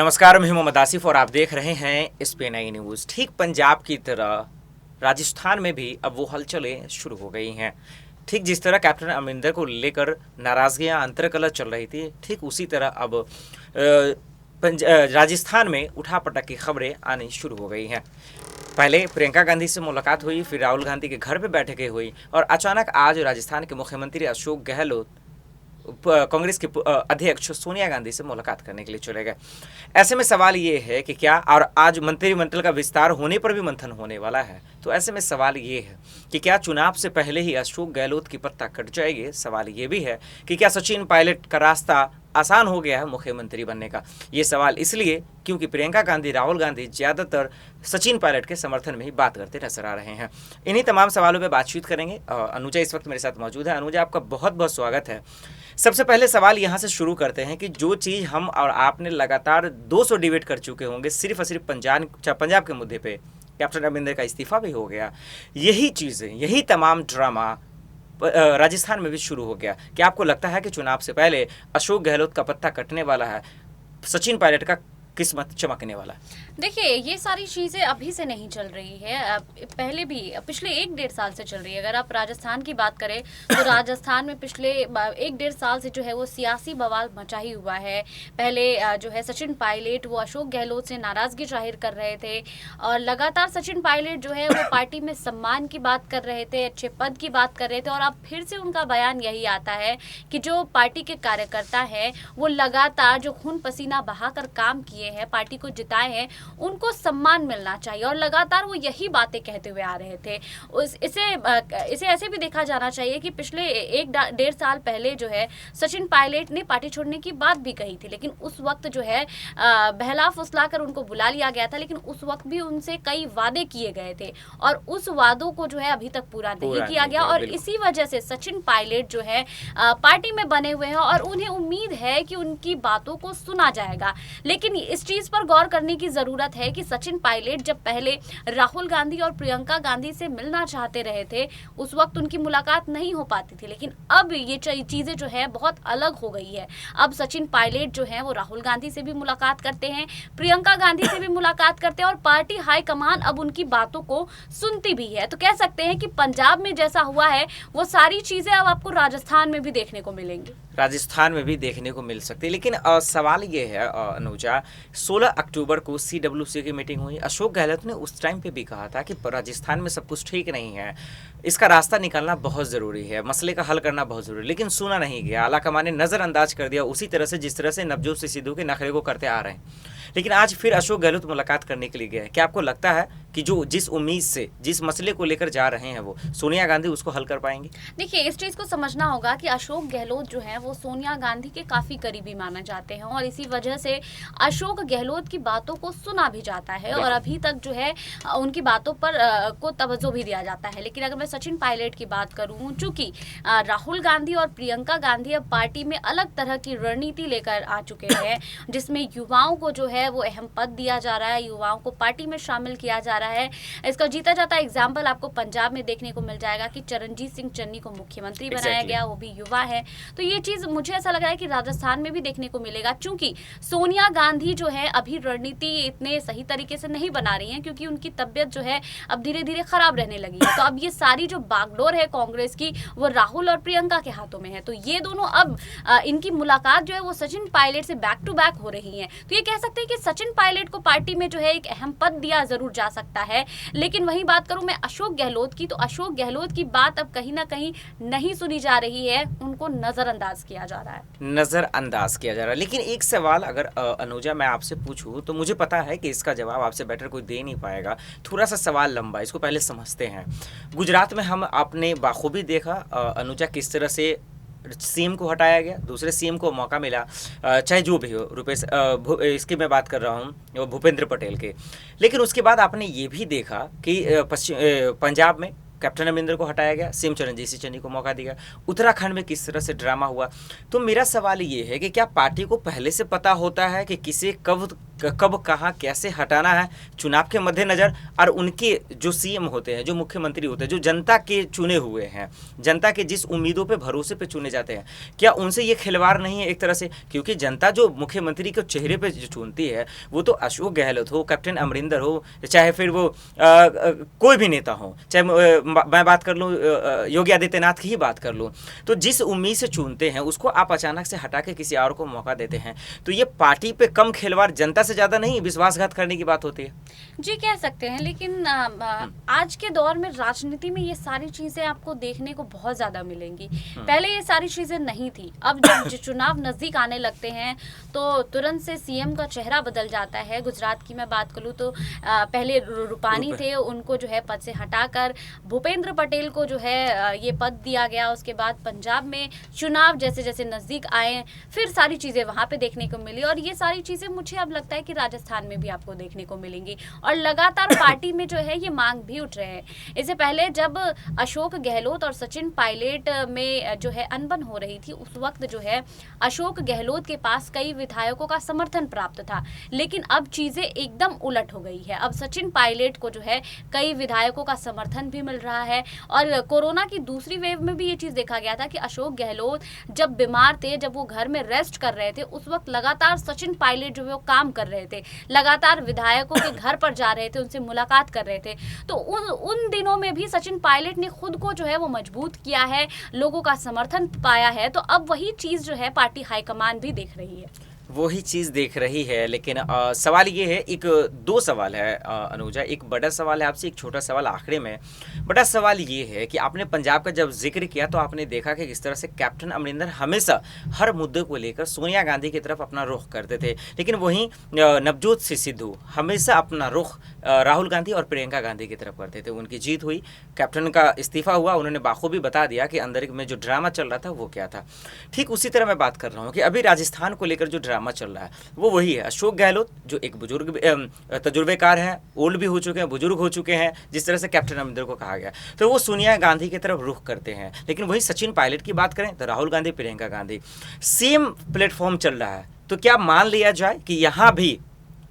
नमस्कार, मैं मोहम्मद आसिफ और आप देख रहे हैं SPNI न्यूज़। ठीक पंजाब की तरह राजस्थान में भी अब वो हलचलें शुरू हो गई हैं। ठीक जिस तरह कैप्टन अमरिंदर को लेकर नाराज़गियां अंतर्कलह चल रही थी, ठीक उसी तरह अब राजस्थान में उठापटक की खबरें आनी शुरू हो गई हैं। पहले प्रियंका गांधी से मुलाकात हुई, फिर राहुल गांधी के घर पर बैठकें हुई और अचानक आज राजस्थान के मुख्यमंत्री अशोक गहलोत कांग्रेस के अध्यक्ष सोनिया गांधी से मुलाकात करने के लिए चले गए। ऐसे में सवाल ये है कि क्या, और आज मंत्रिमंडल का विस्तार होने पर भी मंथन होने वाला है, तो ऐसे में सवाल ये है कि क्या चुनाव से पहले ही अशोक गहलोत की पत्ता कट जाएगी। सवाल ये भी है कि क्या सचिन पायलट का रास्ता आसान हो गया है मुख्यमंत्री बनने का। ये सवाल इसलिए क्योंकि प्रियंका गांधी, राहुल गांधी ज़्यादातर सचिन पायलट के समर्थन में ही बात करते नजर आ रहे हैं। इन्हीं तमाम सवालों पर बातचीत करेंगे। अनुजा इस वक्त मेरे साथ मौजूद है। अनुजा, आपका बहुत बहुत स्वागत है। सबसे पहले सवाल यहाँ से शुरू करते हैं कि जो चीज़ हम और आपने लगातार 200 डिबेट कर चुके होंगे सिर्फ और सिर्फ पंजाब के मुद्दे पे, कैप्टन अमरिंदर का इस्तीफा भी हो गया, यही चीज़ें, यही तमाम ड्रामा राजस्थान में भी शुरू हो गया। क्या आपको लगता है कि चुनाव से पहले अशोक गहलोत का पत्ता कटने वाला है, सचिन पायलट का किस्मत चमकने वाला है? देखिए, ये सारी चीज़ें अभी से नहीं चल रही है, पहले भी पिछले 1-1.5 साल से चल रही है। अगर आप राजस्थान की बात करें तो राजस्थान में पिछले 1-1.5 साल से जो है वो सियासी बवाल मचा ही हुआ है। पहले जो है सचिन पायलट वो अशोक गहलोत से नाराज़गी जाहिर कर रहे थे और लगातार सचिन पायलट जो है वो पार्टी में सम्मान की बात कर रहे थे, अच्छे पद की बात कर रहे थे, और अब फिर से उनका बयान यही आता है कि जो पार्टी के कार्यकर्ता हैं वो लगातार जो खून पसीना बहाकर काम किए हैं, पार्टी को जिताए हैं, उनको सम्मान मिलना चाहिए, और लगातार वो यही बातें कहते हुए आ रहे थे। इसे ऐसे भी देखा जाना चाहिए कि पिछले 1-1.5 साल पहले जो है सचिन पायलट ने पार्टी छोड़ने की बात भी कही थी, लेकिन उस वक्त जो है बहला फुसला कर उनको बुला लिया गया था, लेकिन उस वक्त भी उनसे कई वादे किए गए थे और उस वादों को जो है अभी तक पूरा नहीं किया गया। और इसी वजह से सचिन पायलट जो है पार्टी में बने हुए हैं और उन्हें उम्मीद है कि उनकी बातों को सुना जाएगा। लेकिन इस चीज पर गौर करने की जरूरत है कि सचिन पायलट जब पहले राहुल गांधी और प्रियंका गांधी से मिलना चाहते रहे थे, उस वक्त उनकी मुलाकात नहीं हो पाती थी, लेकिन अब ये चीजें जो है बहुत अलग हो गई है। अब सचिन पायलट जो है वो राहुल गांधी से भी मुलाकात करते हैं, प्रियंका गांधी से भी मुलाकात करते हैं और पार्टी हाईकमान अब उनकी बातों को सुनती भी है। तो कह सकते हैं कि पंजाब में जैसा हुआ है वो सारी चीजें अब आपको राजस्थान में भी देखने को मिलेंगी, राजस्थान में भी देखने को मिल सकती है। लेकिन सवाल ये है अनुजा, 16 अक्टूबर को CWC की मीटिंग हुई। अशोक गहलोत ने उस टाइम पे भी कहा था कि राजस्थान में सब कुछ ठीक नहीं है, इसका रास्ता निकालना बहुत ज़रूरी है, मसले का हल करना बहुत ज़रूरी है, लेकिन सुना नहीं गया। आलाकमान ने नज़रअंदाज कर दिया उसी तरह से जिस तरह से नवजोत सिंह सिद्धू के नखरे को करते आ रहे हैं। लेकिन आज फिर अशोक गहलोत मुलाकात करने के लिए गए। क्या आपको लगता है कि जो जिस उम्मीद से, जिस मसले को लेकर जा रहे हैं वो सोनिया गांधी उसको हल कर पाएंगे? देखिए, इस चीज़ को समझना होगा कि अशोक गहलोत जो है वो सोनिया गांधी के काफ़ी करीबी माने जाते हैं और इसी वजह से अशोक गहलोत की बातों को सुना भी जाता है और अभी तक जो है उनकी बातों पर को तवज्जो भी दिया जाता है। लेकिन अगर मैं सचिन पायलट की बात करूँ, चूँकि राहुल गांधी और प्रियंका गांधी अब पार्टी में अलग तरह की रणनीति लेकर आ चुके हैं, जिसमें युवाओं को जो है वो अहम पद दिया जा रहा है, युवाओं को पार्टी में शामिल किया जा रहा है। इसका जीता जाता एग्जाम्पल आपको पंजाब में देखने को मिल जाएगा कि चरणजीत सिंह चन्नी को मुख्यमंत्री बनाया गया, वो भी युवा है। तो ये चीज़ मुझे ऐसा लग रहा है कि राजस्थान में भी देखने को मिलेगा, क्योंकि सोनिया गांधी जो है अभी रणनीति इतने सही तरीके से नहीं बना रही हैं, क्योंकि उनकी तबियत जो है अब धीरे धीरे खराब रहने लगी है। तो अब ये सारी जो बागडोर है कांग्रेस की वो राहुल और प्रियंका के हाथों में है। तो ये दोनों अब इनकी मुलाकात जो है वो सचिन पायलट से बैक टू बैक हो रही है। तो ये कह सकते हैं कि सचिन पायलट को पार्टी में जो है एक अहम पद दिया जरूर जा सकता है। लेकिन वही बात करूं मैं अशोक गहलोत की, तो अशोक गहलोत की बात अब कहीं ना कहीं नहीं सुनी जा रही है, उनको नजरअंदाज किया जा रहा है, नजरअंदाज किया जा रहा है। लेकिन एक सवाल अगर अनुजा मैं आपसे पूछूं तो मुझे पता है कि इसका जवाब आपसे बेटर कोई दे नहीं पाएगा। थोड़ा सा सवाल लंबा, इसको पहले समझते हैं। गुजरात में हम आपने बाखूबी देखा अनुजा किस तरह से सीएम को हटाया गया, दूसरे सीएम को मौका मिला, चाहे जो भी हो, इसकी मैं बात कर रहा हूँ भूपेंद्र पटेल के। लेकिन उसके बाद आपने ये भी देखा कि पंजाब में कैप्टन अमरिंदर को हटाया गया, सीएम चरणजीत सिंह चन्नी को मौका दिया। उत्तराखंड में किस तरह से ड्रामा हुआ। तो मेरा सवाल ये है कि क्या पार्टी को पहले से पता होता है कि किसे कब कब कहाँ कैसे हटाना है चुनाव के मद्देनजर, और उनके जो सीएम होते हैं, जो मुख्यमंत्री होते हैं, जो जनता के चुने हुए हैं, जनता के जिस उम्मीदों पे भरोसे पे चुने जाते हैं, क्या उनसे ये खिलवाड़ नहीं है एक तरह से? क्योंकि जनता जो मुख्यमंत्री के चेहरे पे जो चुनती है वो तो अशोक गहलोत हो, कैप्टन अमरिंदर हो, चाहे फिर वो कोई भी नेता हो, चाहे मैं बात कर लूँ योगी आदित्यनाथ की ही बात कर लूँ, तो जिस उम्मीद से चुनते हैं उसको आप अचानक से हटा के किसी और को मौका देते हैं, तो ये पार्टी पे कम खिलवाड़ जनता से ज़्यादा नहीं विश्वासघात करने की बात होती है? जी कह सकते हैं, लेकिन आज के दौर में राजनीति में ये सारी चीज़ें आपको देखने को बहुत ज़्यादा मिलेंगी। पहले ये सारी चीज़ें नहीं थी। अब जब चुनाव नज़दीक आने लगते हैं तो तुरंत से सीएम का चेहरा बदल जाता है। गुजरात की मैं बात करूँ तो पहले रूपानी थे, उनको जो है पद से हटाकर भूपेंद्र पटेल को जो है ये पद दिया गया। उसके बाद पंजाब में चुनाव जैसे जैसे नज़दीक आए फिर सारी चीज़ें वहाँ पे देखने को मिली, और ये सारी चीज़ें मुझे अब लगता है कि राजस्थान में भी आपको देखने को मिलेंगी, और लगातार पार्टी में जो है ये मांग भी उठ रहे हैं। इससे पहले जब अशोक गहलोत और सचिन पायलट में जो है अनबन हो रही थी, उस वक्त जो है अशोक गहलोत के पास कई विधायकों का समर्थन प्राप्त था, लेकिन अब चीज़ें एकदम उलट हो गई है। अब सचिन पायलट को जो है कई विधायकों का समर्थन भी मिल रहा है, और कोरोना की दूसरी वेव में भी ये चीज़ देखा गया था कि अशोक गहलोत जब बीमार थे, जब वो घर में रेस्ट कर रहे थे, उस वक्त लगातार सचिन पायलट जो है वो काम कर रहे थे, लगातार विधायकों के घर पर जा रहे थे, उनसे मुलाकात कर रहे थे। तो उन दिनों में भी सचिन पायलट ने खुद को जो है वो मजबूत किया है, लोगों का समर्थन पाया है। तो अब वही चीज़ जो है पार्टी हाईकमान भी देख रही है, वही चीज़ देख रही है। लेकिन सवाल ये है, एक दो सवाल है अनुजा, एक बड़ा सवाल है आपसे, एक छोटा सवाल आखिरी में। बड़ा सवाल ये है कि आपने पंजाब का जब जिक्र किया तो आपने देखा कि किस तरह से कैप्टन अमरिंदर हमेशा हर मुद्दे को लेकर सोनिया गांधी की तरफ अपना रुख करते थे, लेकिन वहीं नवजोत सिद्धू हमेशा अपना रुख राहुल गांधी और प्रियंका गांधी की तरफ करते थे। उनकी जीत हुई, कैप्टन का इस्तीफा हुआ, उन्होंने बाखूबी बता दिया कि अंदर में जो ड्रामा चल रहा था वो क्या था। ठीक उसी तरह मैं बात कर रहा हूँ कि अभी राजस्थान को लेकर जो ड्रामा चल रहा है वो वही है। अशोक गहलोत जो एक बुजुर्ग तजुर्बेकार हैं, ओल्ड भी हो चुके हैं, बुजुर्ग हो चुके हैं, जिस तरह से कैप्टन अमरिंदर को कहा गया, तो वो सोनिया गांधी की तरफ रुख करते हैं। लेकिन वही सचिन पायलट की बात करें तो राहुल गांधी, प्रियंका गांधी, सेम प्लेटफॉर्म चल रहा है। तो क्या मान लिया जाए कि यहाँ भी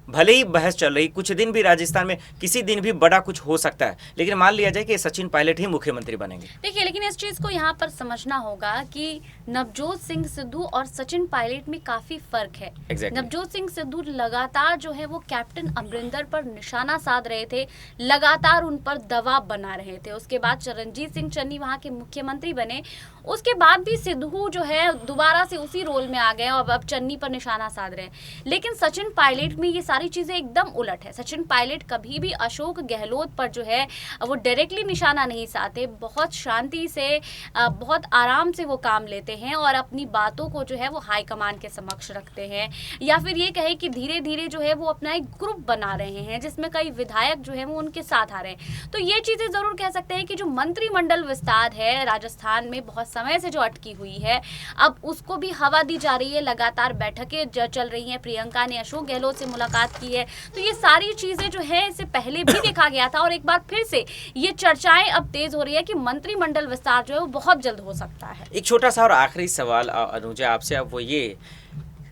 भले ही बहस चल रही, कुछ दिन भी राजस्थान में किसी दिन भी बड़ा कुछ हो सकता है, लेकिन मान लिया जाए कि सचिन पायलट ही मुख्यमंत्री बनेंगे? देखिए, लेकिन इस चीज़ को यहाँ पर समझना होगा कि नवजोत सिंह सिद्धू और सचिन पायलट में काफ़ी फर्क है। नवजोत सिंह सिद्धू लगातार जो है वो कैप्टन अमरिंदर पर निशाना साध रहे थे, लगातार उन पर दबाव बना रहे थे। उसके बाद चरणजीत सिंह चन्नी वहाँ के मुख्यमंत्री बने, उसके बाद भी सिद्धू जो है दोबारा से उसी रोल में आ गए और अब चन्नी पर निशाना साध रहे हैं। लेकिन सचिन पायलट में ये सारी चीज़ें एकदम उलट है। सचिन पायलट कभी भी अशोक गहलोत पर जो है वो डायरेक्टली निशाना नहीं साधते, बहुत शांति से बहुत आराम से वो काम लेते हैं और अपनी बातों को जो है वो हाईकमान के समक्ष रखते हैं, या फिर ये कहे कि धीरे धीरे जो है वो अपना एक ग्रुप बना रहे हैं जिसमें कई विधायक जो है वो उनके साथ आ रहे हैं। तो ये चीज़ें ज़रूर कह सकते हैं कि जो मंत्रिमंडल विस्तार है राजस्थान में बहुत समय से जो अटकी हुई है, अब उसको भी हवा दी जा रही है। लगातार बैठकें चल रही हैं, प्रियंका ने अशोक गहलोत से मुलाकात की है। तो ये सारी चीजें जो है इससे पहले भी देखा गया था, और एक बार फिर से ये चर्चाएं अब तेज हो रही है कि मंत्रिमंडल विस्तार जो है वो बहुत जल्द हो सकता है। एक छोटा सा और आखिरी सवाल अनुजा आपसे, अब वो ये,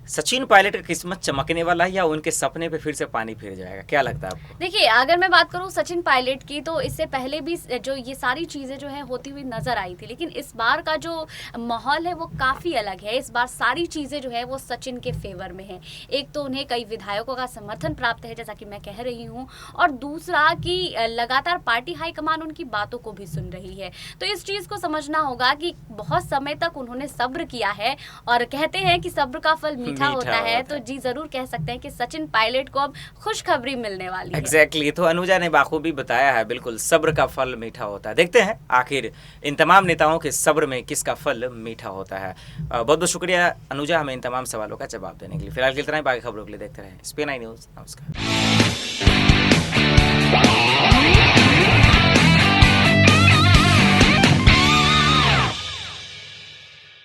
सचिन पायलट का किस्मत चमकने वाला है या उनके सपने पे फिर से पानी फिर जाएगा, क्या लगता है आपको? देखिए, अगर मैं बात करूं सचिन पायलट की, तो इससे पहले भी जो ये सारी चीज़ें जो है होती हुई नजर आई थी, लेकिन इस बार का जो माहौल है वो काफ़ी अलग है। इस बार सारी चीज़ें जो है वो सचिन के फेवर में है। एक तो उन्हें कई विधायकों का समर्थन प्राप्त है, जैसा कि मैं कह रही हूँ, और दूसरा कि लगातार पार्टी हाईकमान उनकी बातों को भी सुन रही है। तो इस चीज़ को समझना होगा कि बहुत समय तक उन्होंने सब्र किया है, और कहते हैं कि सब्र का फल मीठा होता है। तो जी जरूर कह सकते हैं कि सचिन पायलट को अब खुशखबरी मिलने वाली है। एग्जैक्टली, तो अनुजा ने बाखूबी बताया है, बिल्कुल सब्र का फल मीठा होता है। देखते हैं आखिर इन तमाम नेताओं के सब्र में किसका फल मीठा होता है। बहुत बहुत शुक्रिया अनुजा हमें इन तमाम सवालों का जवाब देने के लिए। फिलहाल के इतना ही, बाकी खबरों के लिए देखते रहें SPN9 न्यूज़। नमस्कार।